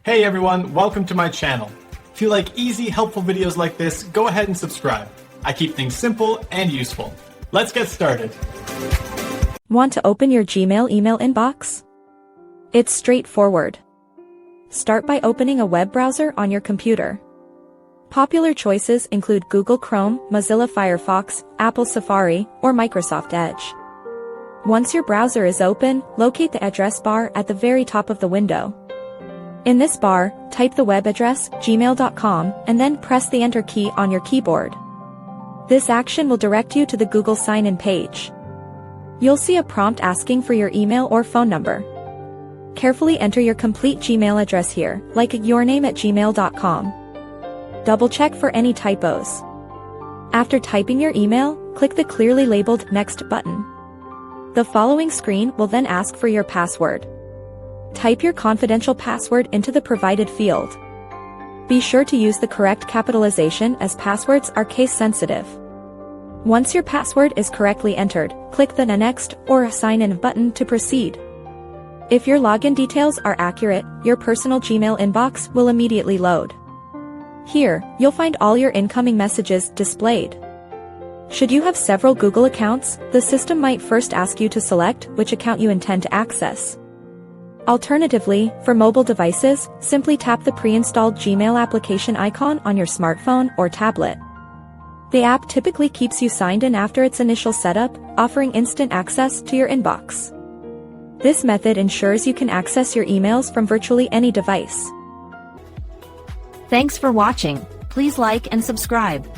Hey everyone, welcome to my channel. If you like easy, helpful videos like this, go ahead and subscribe. I keep things simple and useful. Let's get started. Want to open your Gmail email inbox? It's straightforward. Start by opening a web browser on your computer. Popular choices include Google Chrome, Mozilla Firefox, Apple Safari, or Microsoft Edge. Once your browser is open, locate the address bar at the very top of the window. In this bar, type the web address, gmail.com, and then press the Enter key on your keyboard. This action will direct you to the Google sign-in page. You'll see a prompt asking for your email or phone number. Carefully enter your complete Gmail address here, like yourname@gmail.com. Double-check for any typos. After typing your email, click the clearly labeled Next button. The following screen will then ask for your password. Type your confidential password into the provided field. Be sure to use the correct capitalization as passwords are case-sensitive. Once your password is correctly entered, click the Next or Sign In button to proceed. If your login details are accurate, your personal Gmail inbox will immediately load. Here, you'll find all your incoming messages displayed. Should you have several Google accounts, the system might first ask you to select which account you intend to access. Alternatively, for mobile devices, simply tap the pre-installed Gmail application icon on your smartphone or tablet. The app typically keeps you signed in after its initial setup, offering instant access to your inbox. This method ensures you can access your emails from virtually any device. Thanks for watching. Please like and subscribe.